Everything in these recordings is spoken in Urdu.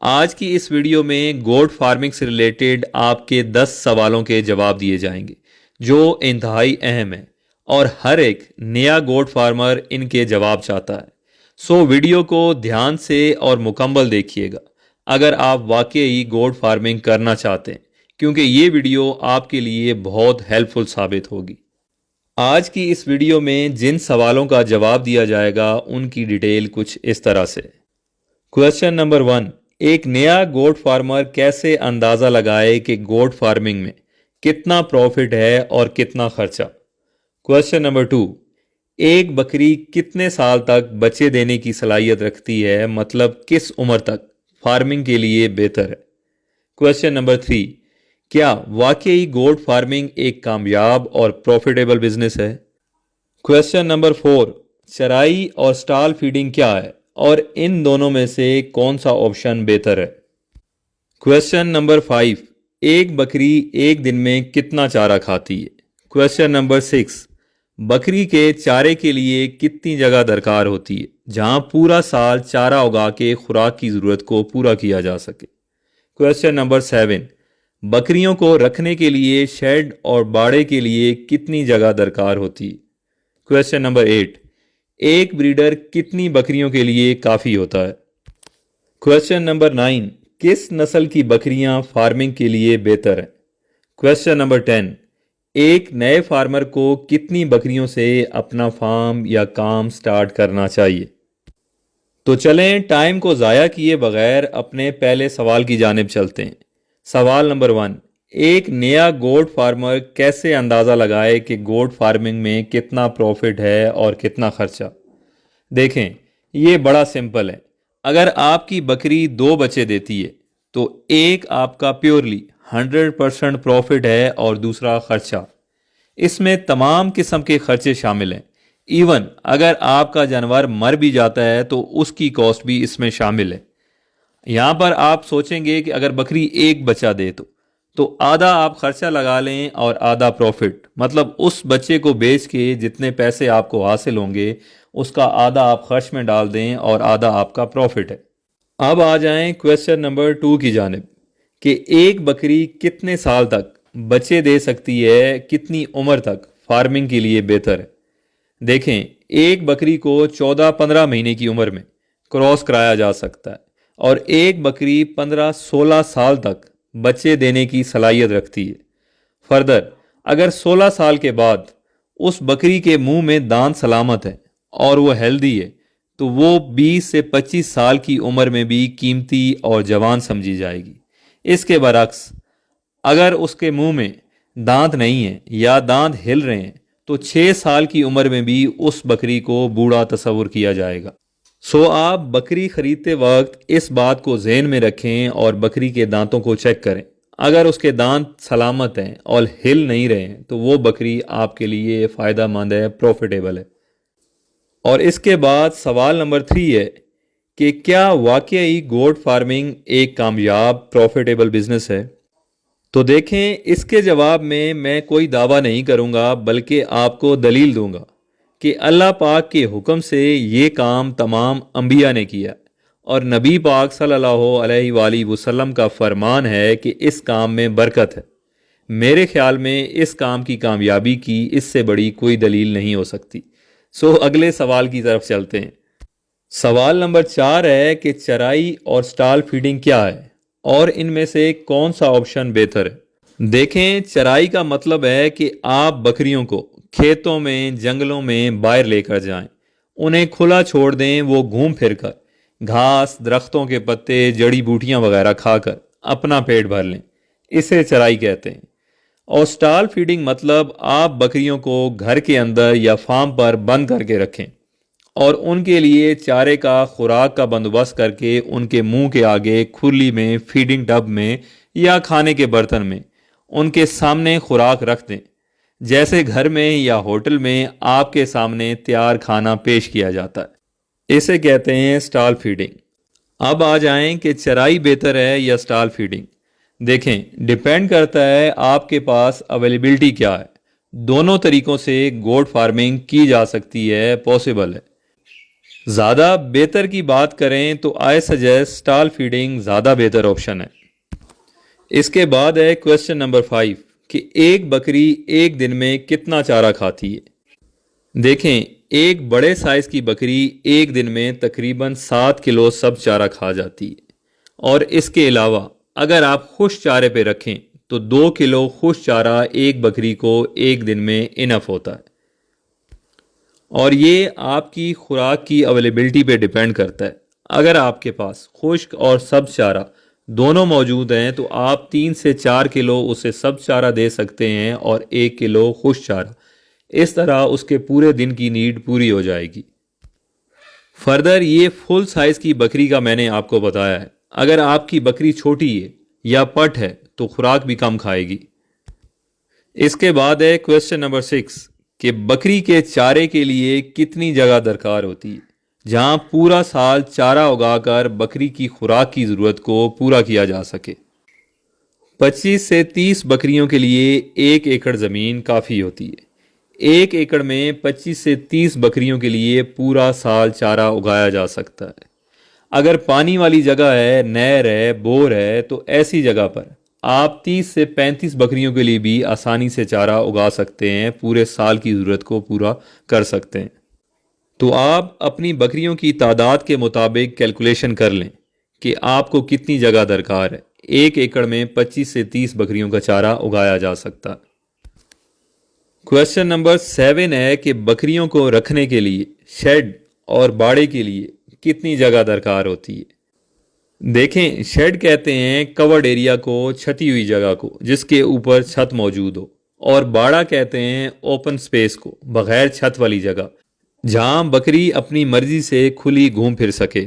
آج کی اس ویڈیو میں گوٹ فارمنگ سے ریلیٹڈ آپ کے 10 سوالوں کے جواب دیے جائیں گے جو انتہائی اہم ہیں اور ہر ایک نیا گوٹ فارمر ان کے جواب چاہتا ہے۔ سو ویڈیو کو دھیان سے اور مکمل دیکھیے گا اگر آپ واقعی گوٹ فارمنگ کرنا چاہتے ہیں، کیونکہ یہ ویڈیو آپ کے لیے بہت ہیلپ فل ثابت ہوگی۔ آج کی اس ویڈیو میں جن سوالوں کا جواب دیا جائے گا ان کی ڈیٹیل کچھ اس طرح سے۔ کویسچن نمبر 1، ایک نیا گوٹ فارمر کیسے اندازہ لگائے کہ گوٹ فارمنگ میں کتنا پروفٹ ہے اور کتنا خرچہ؟ کویسچن نمبر 2، ایک بکری کتنے سال تک بچے دینے کی صلاحیت رکھتی ہے، مطلب کس عمر تک فارمنگ کے لیے بہتر ہے؟ کویسچن نمبر 3، کیا واقعی گوٹ فارمنگ ایک کامیاب اور پروفیٹیبل بزنس ہے؟ کویسچن نمبر 4، چرائی اور سٹال فیڈنگ کیا ہے اور ان دونوں میں سے کون سا آپشن بہتر ہے؟ کویسچن نمبر 5، ایک بکری ایک دن میں کتنا چارہ کھاتی ہے؟ کویسچن نمبر 6، بکری کے چارے کے لیے کتنی جگہ درکار ہوتی ہے جہاں پورا سال چارہ اگا کے خوراک کی ضرورت کو پورا کیا جا سکے؟ کویسچن نمبر 7، بکریوں کو رکھنے کے لیے شیڈ اور باڑے کے لیے کتنی جگہ درکار ہوتی ہے؟ کویسچن نمبر 8، ایک بریڈر کتنی بکریوں کے لیے کافی ہوتا ہے؟ کویسچن نمبر 9، کس نسل کی بکریاں فارمنگ کے لیے بہتر ہیں؟ کویسچن نمبر 10، ایک نئے فارمر کو کتنی بکریوں سے اپنا فارم یا کام سٹارٹ کرنا چاہیے؟ تو چلیں ٹائم کو ضائع کیے بغیر اپنے پہلے سوال کی جانب چلتے ہیں۔ سوال نمبر 1، ایک نیا گوٹ فارمر کیسے اندازہ لگائے کہ گوٹ فارمنگ میں کتنا پروفٹ ہے اور کتنا خرچہ؟ دیکھیں یہ بڑا سمپل ہے۔ اگر آپ کی بکری 2 بچے دیتی ہے تو ایک آپ کا پیورلی 100% پروفٹ ہے اور دوسرا خرچہ۔ اس میں تمام قسم کے خرچے شامل ہیں، ایون اگر آپ کا جانور مر بھی جاتا ہے تو اس کی کاسٹ بھی اس میں شامل ہے۔ یہاں پر آپ سوچیں گے کہ اگر بکری ایک بچہ دے تو آدھا آپ خرچہ لگا لیں اور آدھا پروفٹ، مطلب اس بچے کو بیچ کے جتنے پیسے آپ کو حاصل ہوں گے اس کا آدھا آپ خرچ میں ڈال دیں اور آدھا آپ کا پروفٹ ہے۔ اب آ جائیں کویسچن نمبر 2 کی جانب کہ ایک بکری کتنے سال تک بچے دے سکتی ہے، کتنی عمر تک فارمنگ کے لیے بہتر ہے؟ دیکھیں ایک بکری کو 14-15 مہینے کی عمر میں کراس کرایا جا سکتا ہے اور ایک بکری 15-16 سال تک بچے دینے کی صلاحیت رکھتی ہے۔ فردر اگر 16 سال کے بعد اس بکری کے منہ میں دانت سلامت ہے اور وہ ہیلدی ہے تو وہ 20 سے 25 سال کی عمر میں بھی قیمتی اور جوان سمجھی جائے گی۔ اس کے برعکس اگر اس کے منہ میں دانت نہیں ہیں یا دانت ہل رہے ہیں تو 6 سال کی عمر میں بھی اس بکری کو بوڑھا تصور کیا جائے گا۔ سو آپ بکری خریدتے وقت اس بات کو ذہن میں رکھیں اور بکری کے دانتوں کو چیک کریں۔ اگر اس کے دانت سلامت ہیں اور ہل نہیں رہے ہیں تو وہ بکری آپ کے لیے فائدہ مند ہے، پروفیٹیبل ہے۔ اور اس کے بعد سوال نمبر 3 ہے کہ کیا واقعی گوٹ فارمنگ ایک کامیاب پروفیٹیبل بزنس ہے؟ تو دیکھیں اس کے جواب میں کوئی دعویٰ نہیں کروں گا بلکہ آپ کو دلیل دوں گا کہ اللہ پاک کے حکم سے یہ کام تمام انبیاء نے کیا اور نبی پاک صلی اللہ علیہ وآلہ وسلم کا فرمان ہے کہ اس کام میں برکت ہے۔ میرے خیال میں اس کام کی کامیابی کی اس سے بڑی کوئی دلیل نہیں ہو سکتی۔ سو اگلے سوال کی طرف چلتے ہیں۔ سوال نمبر 4 ہے کہ چرائی اور سٹال فیڈنگ کیا ہے اور ان میں سے کون سا آپشن بہتر ہے؟ دیکھیں چرائی کا مطلب ہے کہ آپ بکریوں کو کھیتوں میں، جنگلوں میں باہر لے کر جائیں، انہیں کھلا چھوڑ دیں، وہ گھوم پھر کر گھاس، درختوں کے پتے، جڑی بوٹیاں وغیرہ کھا کر اپنا پیٹ بھر لیں، اسے چرائی کہتے ہیں۔ اور سٹال فیڈنگ مطلب آپ بکریوں کو گھر کے اندر یا فارم پر بند کر کے رکھیں اور ان کے لیے چارے کا، خوراک کا بندوبست کر کے ان کے منہ کے آگے کھلی میں، فیڈنگ ٹب میں یا کھانے کے برتن میں ان کے سامنے خوراک رکھ دیں، جیسے گھر میں یا ہوٹل میں آپ کے سامنے تیار کھانا پیش کیا جاتا ہے۔ اسے کہتے ہیں سٹال فیڈنگ۔ اب آ جائیں کہ چرائی بہتر ہے یا سٹال فیڈنگ۔ دیکھیں ڈیپینڈ کرتا ہے آپ کے پاس اویلیبلٹی کیا ہے۔ دونوں طریقوں سے گوٹ فارمنگ کی جا سکتی ہے، پاسبل ہے۔ زیادہ بہتر کی بات کریں تو آئی سجیسٹ اسٹال فیڈنگ زیادہ بہتر آپشن ہے۔ اس کے بعد ہے کویسچن نمبر 5 کہ ایک بکری ایک دن میں کتنا چارہ کھاتی ہے؟ دیکھیں، ایک بڑے سائز کی بکری ایک دن میں تقریباً 7 کلو سب چارہ کھا جاتی ہے، اور اس کے علاوہ اگر آپ خشک چارے پہ رکھیں تو 2 کلو خشک چارہ ایک بکری کو ایک دن میں انف ہوتا ہے، اور یہ آپ کی خوراک کی اویلیبلٹی پہ ڈیپینڈ کرتا ہے۔ اگر آپ کے پاس خشک اور سبز چارہ دونوں موجود ہیں تو آپ 3 سے 4 کلو اسے سبز چارہ دے سکتے ہیں اور 1 کلو خشک چارہ۔ اس طرح اس کے پورے دن کی نیڈ پوری ہو جائے گی۔ فردر یہ فل سائز کی بکری کا میں نے آپ کو بتایا ہے۔ اگر آپ کی بکری چھوٹی ہے یا پٹ ہے تو خوراک بھی کم کھائے گی۔ اس کے بعد ہے کویسچن نمبر 6 کہ بکری کے چارے کے لیے کتنی جگہ درکار ہوتی ہے جہاں پورا سال چارہ اگا کر بکری کی خوراک کی ضرورت کو پورا کیا جا سکے؟ 25 سے 30 بکریوں کے لیے 1 ایکڑ زمین کافی ہوتی ہے۔ 1 ایکڑ میں 25 سے 30 بکریوں کے لیے پورا سال چارہ اگایا جا سکتا ہے۔ اگر پانی والی جگہ ہے، نہر ہے، بور ہے، تو ایسی جگہ پر آپ 30 سے 35 بکریوں کے لیے بھی آسانی سے چارہ اگا سکتے ہیں، پورے سال کی ضرورت کو پورا کر سکتے ہیں۔ تو آپ اپنی بکریوں کی تعداد کے مطابق کیلکولیشن کر لیں کہ آپ کو کتنی جگہ درکار ہے۔ 1 ایکڑ میں 25 سے 30 بکریوں کا چارہ اگایا جا سکتا ہے۔ کویسچن نمبر 7 ہے کہ بکریوں کو رکھنے کے لیے شیڈ اور باڑے کے لیے کتنی جگہ درکار ہوتی ہے؟ دیکھیں، شیڈ کہتے ہیں کورڈ ایریا کو، چھتی ہوئی جگہ کو جس کے اوپر چھت موجود ہو، اور باڑا کہتے ہیں اوپن سپیس کو، بغیر چھت والی جگہ جہاں بکری اپنی مرضی سے کھلی گھوم پھر سکے۔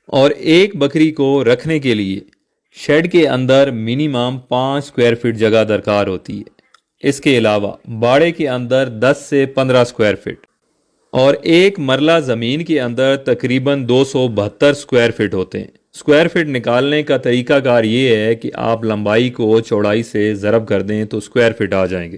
اور ایک بکری کو رکھنے کے لیے شیڈ کے اندر منیمم 5 اسکوائر فٹ جگہ درکار ہوتی ہے۔ اس کے علاوہ باڑے کے اندر 10 سے 15 اسکوائر فٹ، اور ایک مرلہ زمین کے اندر تقریباً 272 اسکوائر فٹ ہوتے ہیں۔ اسکوائر فٹ نکالنے کا طریقہ کار یہ ہے کہ آپ لمبائی کو چوڑائی سے ضرب کر دیں تو اسکوائر فٹ آ جائیں گے۔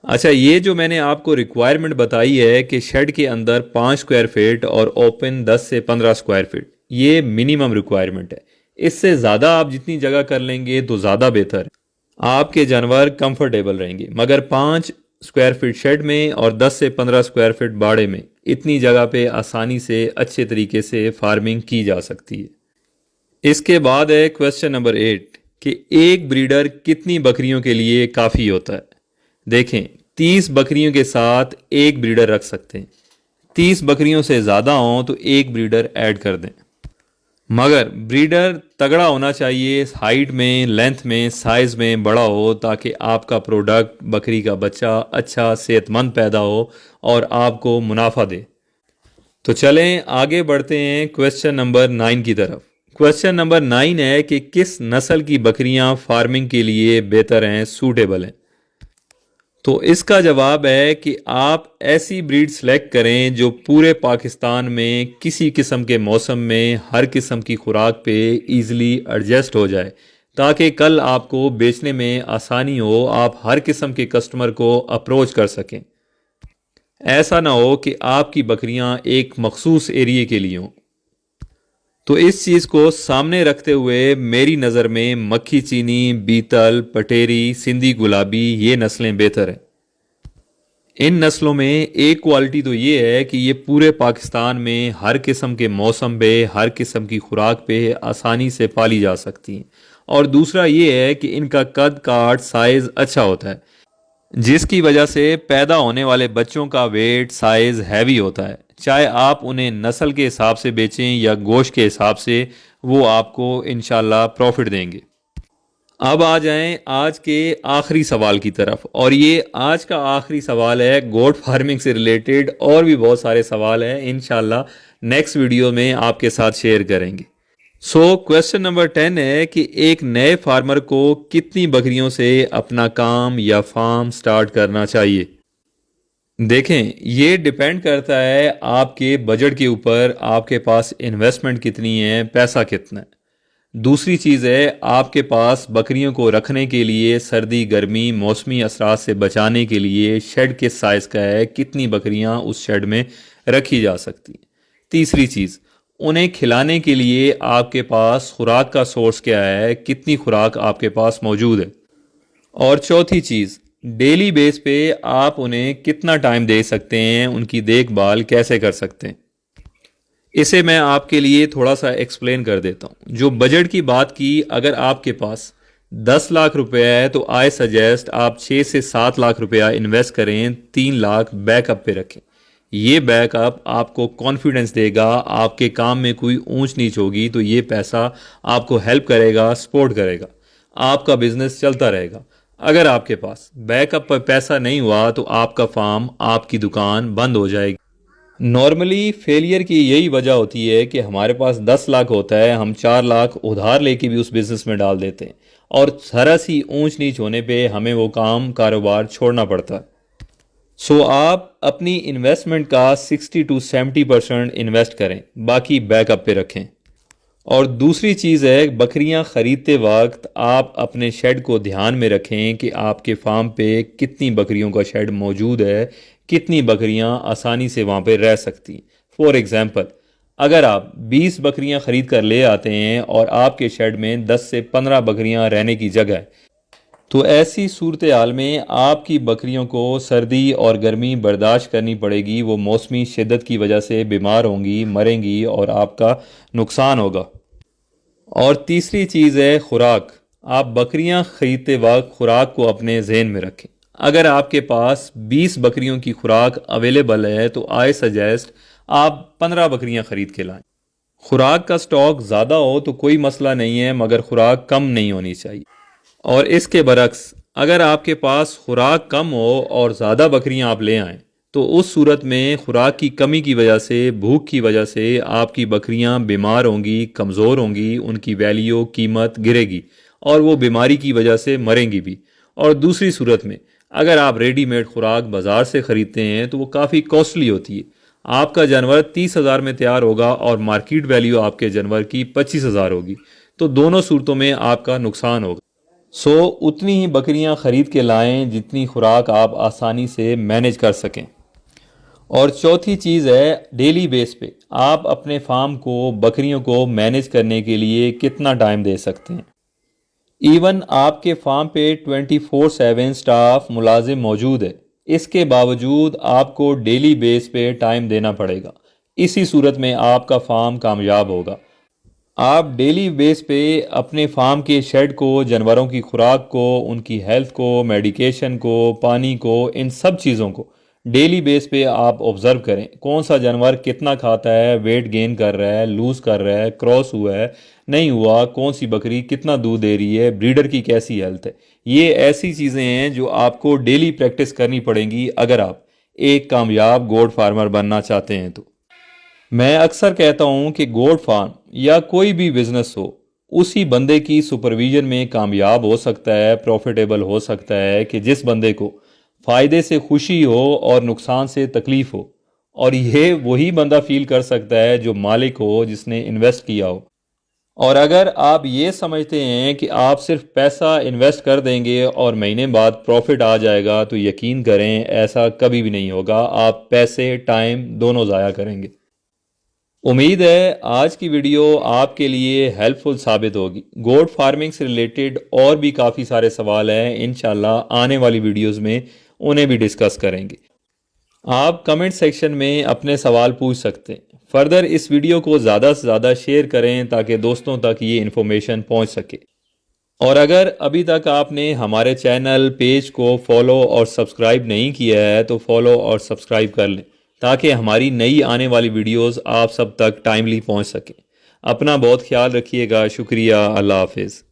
اچھا، یہ جو میں نے آپ کو ریکوائرمنٹ بتائی ہے کہ شیڈ کے اندر 5 اسکوائر فٹ اور اوپن 10 سے 15 اسکوائر فٹ، یہ منیمم ریکوائرمنٹ ہے۔ اس سے زیادہ آپ جتنی جگہ کر لیں گے تو زیادہ بہتر ہے، آپ کے جانور کمفرٹیبل رہیں گے۔ مگر 5 اسکوائر فٹ شیڈ میں اور 10 سے 15 اسکوائر فٹ باڑے میں اتنی جگہ پہ آسانی سے اچھے طریقے سے فارمنگ کی جا سکتی ہے۔ اس کے بعد ہے کویسچن نمبر 8 کہ ایک بریڈر کتنی بکریوں کے لیے کافی ہوتا ہے؟ دیکھیں، 30 بکریوں کے ساتھ ایک بریڈر رکھ سکتے ہیں۔ 30 بکریوں سے زیادہ ہوں تو ایک بریڈر ایڈ کر دیں، مگر بریڈر تگڑا ہونا چاہیے، ہائٹ میں، لینتھ میں، سائز میں بڑا ہو، تاکہ آپ کا پروڈکٹ، بکری کا بچہ اچھا صحت مند پیدا ہو اور آپ کو منافع دے۔ تو چلیں آگے بڑھتے ہیں کویسچن نمبر 9 کی طرف۔ کویسچن نمبر 9 ہے کہ کس نسل کی بکریاں فارمنگ کے لیے بہتر ہیں، سوٹیبل ہیں؟ تو اس کا جواب ہے کہ آپ ایسی بریڈ سلیکٹ کریں جو پورے پاکستان میں کسی قسم کے موسم میں ہر قسم کی خوراک پہ ایزیلی ایڈجسٹ ہو جائے، تاکہ کل آپ کو بیچنے میں آسانی ہو، آپ ہر قسم کے کسٹمر کو اپروچ کر سکیں۔ ایسا نہ ہو کہ آپ کی بکریاں ایک مخصوص ایریے کے لیے ہوں۔ تو اس چیز کو سامنے رکھتے ہوئے میری نظر میں مکھی چینی، بیتل، پٹیری، سندھی گلابی یہ نسلیں بہتر ہیں۔ ان نسلوں میں ایک کوالٹی تو یہ ہے کہ یہ پورے پاکستان میں ہر قسم کے موسم پہ، ہر قسم کی خوراک پہ آسانی سے پالی جا سکتی ہیں، اور دوسرا یہ ہے کہ ان کا قد کاٹ سائز اچھا ہوتا ہے، جس کی وجہ سے پیدا ہونے والے بچوں کا ویٹ سائز ہیوی ہوتا ہے۔ چاہے آپ انہیں نسل کے حساب سے بیچیں یا گوشت کے حساب سے، وہ آپ کو انشاءاللہ پروفٹ دیں گے۔ اب آ جائیں آج کے آخری سوال کی طرف، اور یہ آج کا آخری سوال ہے گوٹ فارمنگ سے ریلیٹڈ، اور بھی بہت سارے سوال ہیں، انشاءاللہ نیکسٹ ویڈیو میں آپ کے ساتھ شیئر کریں گے۔ کویسچن نمبر 10 ہے کہ ایک نئے فارمر کو کتنی بکریوں سے اپنا کام یا فارم سٹارٹ کرنا چاہیے؟ دیکھیں، یہ ڈیپینڈ کرتا ہے آپ کے بجٹ کے اوپر، آپ کے پاس انویسٹمنٹ کتنی ہے، پیسہ کتنا ہے۔ دوسری چیز ہے آپ کے پاس بکریوں کو رکھنے کے لیے سردی، گرمی، موسمی اثرات سے بچانے کے لیے شیڈ کس سائز کا ہے، کتنی بکریاں اس شیڈ میں رکھی جا سکتی ہیں۔ تیسری چیز، انہیں کھلانے کے لیے آپ کے پاس خوراک کا سورس کیا ہے، کتنی خوراک آپ کے پاس موجود ہے۔ اور چوتھی چیز، ڈیلی بیس پہ آپ انہیں کتنا ٹائم دے سکتے ہیں، ان کی دیکھ بھال کیسے کر سکتے ہیں۔ اسے میں آپ کے لیے تھوڑا سا ایکسپلین کر دیتا ہوں۔ جو بجٹ کی بات کی، اگر آپ کے پاس 10 لاکھ روپے ہے تو آئی سجیسٹ آپ 6 سے 7 لاکھ روپیہ انویسٹ کریں، 3 لاکھ بیک اپ پہ رکھیں۔ یہ بیک اپ آپ کو کانفیڈنس دے گا، آپ کے کام میں کوئی اونچ نیچ ہوگی تو یہ پیسہ آپ کو ہیلپ کرے گا، سپورٹ کرے گا، آپ کا بزنس چلتا رہے گا۔ اگر آپ کے پاس بیک اپ پر پیسہ نہیں ہوا تو آپ کا فارم، آپ کی دکان بند ہو جائے گی۔ نارملی فیلئر کی یہی وجہ ہوتی ہے کہ ہمارے پاس 10 لاکھ ہوتا ہے، ہم 4 لاکھ ادھار لے کے بھی اس بزنس میں ڈال دیتے ہیں، اور ذرا سی اونچ نیچ ہونے پہ ہمیں وہ کاروبار چھوڑنا پڑتا ہے۔ سو آپ اپنی انویسٹمنٹ کا 60 to 70% انویسٹ کریں، باقی بیک اپ پہ رکھیں۔ اور دوسری چیز ہے، بکریاں خریدتے وقت آپ اپنے شیڈ کو دھیان میں رکھیں کہ آپ کے فارم پہ کتنی بکریوں کا شیڈ موجود ہے، کتنی بکریاں آسانی سے وہاں پہ رہ سکتی ہیں۔ فور ایگزامپل، اگر آپ 20 بکریاں خرید کر لے آتے ہیں اور آپ کے شیڈ میں 10 سے 15 بکریاں رہنے کی جگہ ہے، تو ایسی صورتحال میں آپ کی بکریوں کو سردی اور گرمی برداشت کرنی پڑے گی، وہ موسمی شدت کی وجہ سے بیمار ہوں گی، مریں گی اور آپ کا نقصان ہوگا۔ اور تیسری چیز ہے خوراک۔ آپ بکریاں خریدتے وقت خوراک کو اپنے ذہن میں رکھیں۔ اگر آپ کے پاس 20 بکریوں کی خوراک اویلیبل ہے تو آئی سجیسٹ آپ 15 بکریاں خرید کے لائیں۔ خوراک کا سٹاک زیادہ ہو تو کوئی مسئلہ نہیں ہے، مگر خوراک کم نہیں ہونی چاہیے۔ اور اس کے برعکس، اگر آپ کے پاس خوراک کم ہو اور زیادہ بکریاں آپ لے آئیں تو اس صورت میں خوراک کی کمی کی وجہ سے، بھوک کی وجہ سے آپ کی بکریاں بیمار ہوں گی، کمزور ہوں گی، ان کی ویلیو، قیمت گرے گی اور وہ بیماری کی وجہ سے مریں گی بھی۔ اور دوسری صورت میں، اگر آپ ریڈی میڈ خوراک بازار سے خریدتے ہیں تو وہ کافی کوسٹلی ہوتی ہے۔ آپ کا جانور 30,000 میں تیار ہوگا اور مارکیٹ ویلیو آپ کے جانور کی 25,000 ہوگی، تو دونوں صورتوں میں آپ کا نقصان ہوگا۔ سو اتنی ہی بکریاں خرید کے لائیں جتنی خوراک آپ آسانی سے مینیج کر سکیں۔ اور چوتھی چیز ہے، ڈیلی بیس پہ آپ اپنے فارم کو، بکریوں کو مینیج کرنے کے لیے کتنا ٹائم دے سکتے ہیں۔ ایون آپ کے فارم پہ 24/7 سٹاف ملازم موجود ہے، اس کے باوجود آپ کو ڈیلی بیس پہ ٹائم دینا پڑے گا۔ اسی صورت میں آپ کا فارم کامیاب ہوگا۔ آپ ڈیلی بیس پہ اپنے فارم کے شیڈ کو، جانوروں کی خوراک کو، ان کی ہیلتھ کو، میڈیکیشن کو، پانی کو، ان سب چیزوں کو ڈیلی بیس پہ آپ آبزرو کریں۔ کون سا جانور کتنا کھاتا ہے، ویٹ گین کر رہا ہے، لوز کر رہا ہے، کراس ہوا ہے، نہیں ہوا، کون سی بکری کتنا دودھ دے رہی ہے، بریڈر کی کیسی ہیلتھ ہے۔ یہ ایسی چیزیں ہیں جو آپ کو ڈیلی پریکٹس کرنی پڑیں گی اگر آپ ایک کامیاب گوٹ فارمر بننا چاہتے ہیں تو۔ میں اکثر کہتا ہوں کہ گوٹ فارم یا کوئی بھی بزنس ہو، اسی بندے کی سپرویژن میں کامیاب ہو سکتا ہے، پروفیٹیبل ہو سکتا ہے کہ جس بندے کو فائدے سے خوشی ہو اور نقصان سے تکلیف ہو، اور یہ وہی بندہ فیل کر سکتا ہے جو مالک ہو، جس نے انویسٹ کیا ہو۔ اور اگر آپ یہ سمجھتے ہیں کہ آپ صرف پیسہ انویسٹ کر دیں گے اور مہینے بعد پروفٹ آ جائے گا، تو یقین کریں ایسا کبھی بھی نہیں ہوگا۔ آپ پیسے، ٹائم دونوں ضائع کریں گے۔ امید ہے آج کی ویڈیو آپ کے لیے ہیلپ فل ثابت ہوگی۔ گوٹ فارمنگ سے ریلیٹڈ اور بھی کافی سارے سوال ہیں، انشاءاللہ آنے والی ویڈیوز میں انہیں بھی ڈسکس کریں گے۔ آپ کمنٹ سیکشن میں اپنے سوال پوچھ سکتے ہیں۔ فردر اس ویڈیو کو زیادہ سے زیادہ شیئر کریں تاکہ دوستوں تک یہ انفارمیشن پہنچ سکے۔ اور اگر ابھی تک آپ نے ہمارے چینل، پیج کو فالو اور سبسکرائب نہیں کیا ہے تو فالو اور سبسکرائب کر لیں تاکہ ہماری نئی آنے والی ویڈیوز آپ سب تک ٹائملی پہنچ سکیں۔ اپنا بہت خیال رکھیے گا۔ شکریہ۔ اللہ حافظ۔